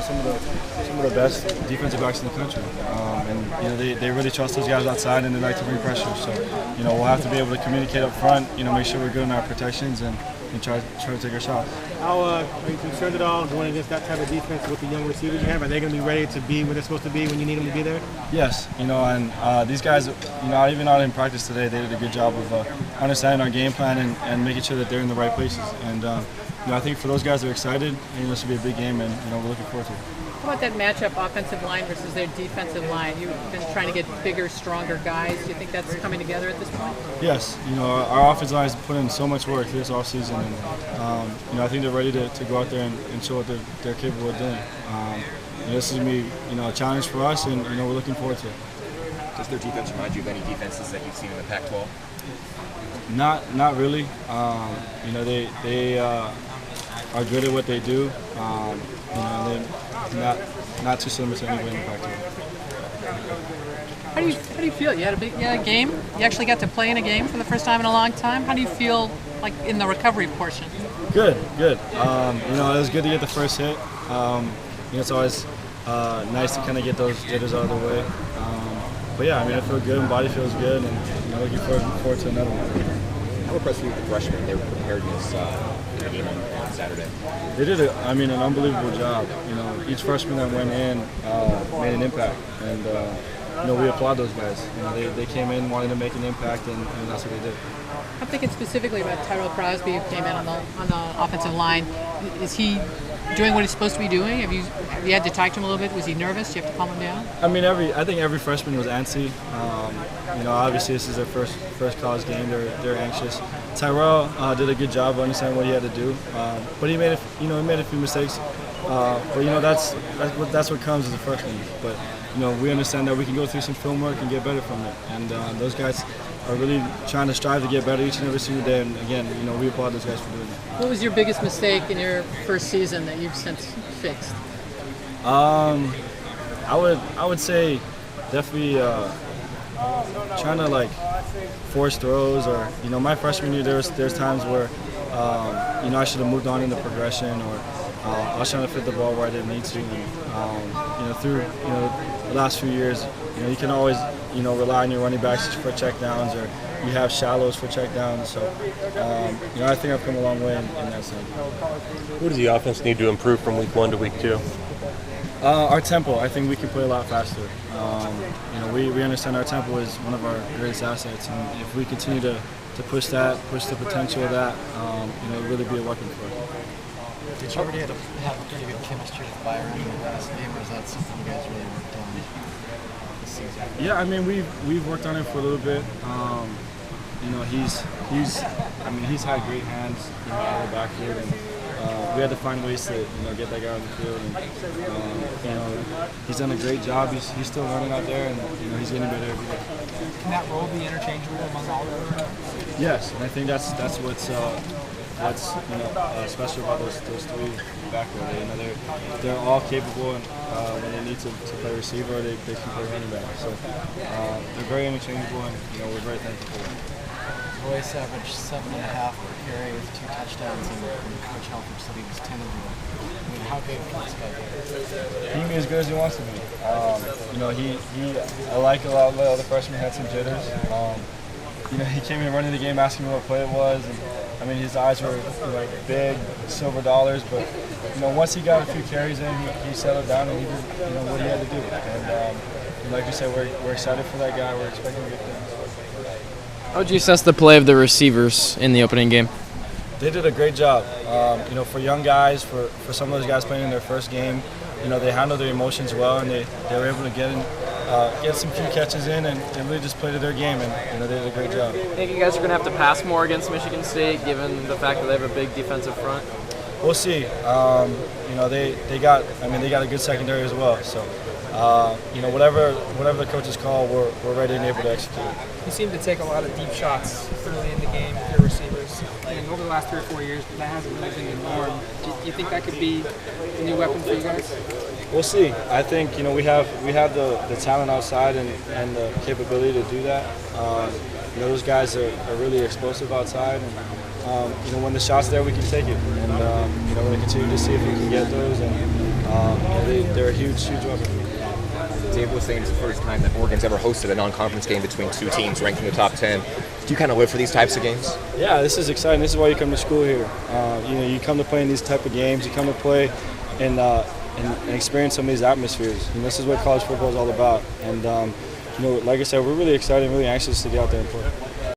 some of the best defensive backs in the country, and they really trust those guys outside, and they like to bring pressure. So we'll have to be able to communicate up front, make sure we're good in our protections, and try to take our shots. How are you concerned at all going against that type of defense with the young receivers you have? Are they going to be ready to be where they're supposed to be when you need them to be there? Yes, and these guys, even out in practice today, they did a good job of understanding our game plan and making sure that they're in the right places. And I think for those guys, they're excited. This will be a big game, and we're looking forward to it. How about that matchup, offensive line versus their defensive line? You've been trying to get bigger, stronger guys. Do you think that's coming together at this point? Yes. Our offensive line has put in so much work this offseason, and I think they're ready to go out there and show what they're capable of doing. This is going to be a challenge for us, and we're looking forward to it. Does their defense remind you of any defenses that you've seen in the Pac-12? Not really. They are good at what they do. They're not too similar to anybody in the Pac-12. How do you feel? You had a game. You actually got to play in a game for the first time in a long time. How do you feel like in the recovery portion? Good. It was good to get the first hit. It's always nice to kind of get those jitters out of the way. But yeah, I feel good. My body feels good, and looking forward to another one. How impressed with the freshmen, their preparedness in the game on Saturday? They did an unbelievable job. Each freshman that went in made an impact, and we applaud those guys. They came in wanting to make an impact, and that's what they did. I'm thinking specifically about Tyrell Crosby, who came in on the offensive line. Is he doing what he's supposed to be doing? Have you had to talk to him a little bit? Was he nervous? Do you have to calm him down? I think every freshman was antsy. Obviously this is their first college game. They're anxious. Tyrell did a good job of understanding what he had to do, but he made a few mistakes. But that's what comes as a freshman. But we understand that we can go through some film work and get better from it. And those guys are really trying to strive to get better each and every single day. And again, we applaud those guys for doing that. What was your biggest mistake in your first season that you've since fixed? I would say definitely trying to force throws, or my freshman year there's times where I should have moved on in the progression, or I was trying to fit the ball where I didn't need to. And through the last few years, you can always rely on your running backs for checkdowns, or you have shallows for checkdowns. So I think I've come a long way in that sense. What does the offense need to improve from week 1 to week 2? Our tempo. I think we can play a lot faster. We understand our tempo is one of our greatest assets, and if we continue to push the potential of that, it'll really be a weapon for us. Did you already have pretty good chemistry with Byron in the last game, or is that something you guys really worked on this season? Yeah, we've worked on it for a little bit. He's had great hands out of the backfield, and we had to find ways to get that guy on the field. And he's done a great job. He's still running out there, and he's getting better every day. Can that role be interchangeable among all of them? Yes, and I think that's what's special about those three backfield. They're all capable, and when they need to play receiver, they can play running back. So they're very interchangeable, and we're very thankful for them. Royce averaged 7.5 per carry with 2 touchdowns, and Coach Helfrich said he was 10 of them. How good can this guy be? He can be as good as he wants to be. I like a lot of the other freshmen had some jitters. He came in running the game, asking me what play it was, and his eyes were big, silver dollars. But once he got a few carries in, he settled down and he did what he had to do. And like you said, we're excited for that guy. We're expecting good things. How would you assess the play of the receivers in the opening game? They did a great job. For young guys, for some of those guys playing in their first game, they handled their emotions well, and they were able to get some few catches in and really just play to their game, and they did a great job. I think you guys are going to have to pass more against Michigan State, given the fact that they have a big defensive front. We'll see. They got a good secondary as well. So, whatever the coaches call, we're ready and able to execute. You seem to take a lot of deep shots early in the game with your receivers. And over the last 3 or 4 years, that hasn't really been the norm. Do you think that could be a new weapon for you guys? We'll see. I think we have the talent outside and the capability to do that. Those guys are really explosive outside, and when the shot's there, we can take it. And we're going to continue to see if we can get those. And they're a huge weapon. Dave was saying it's the first time that Oregon's ever hosted a non-conference game between two teams ranked in the top 10. Do you kind of live for these types of games? Yeah, this is exciting. This is why you come to school here. You come to play in these type of games. You come to play and experience some of these atmospheres. And this is what college football is all about. And like I said, we're really excited and really anxious to get out there and play.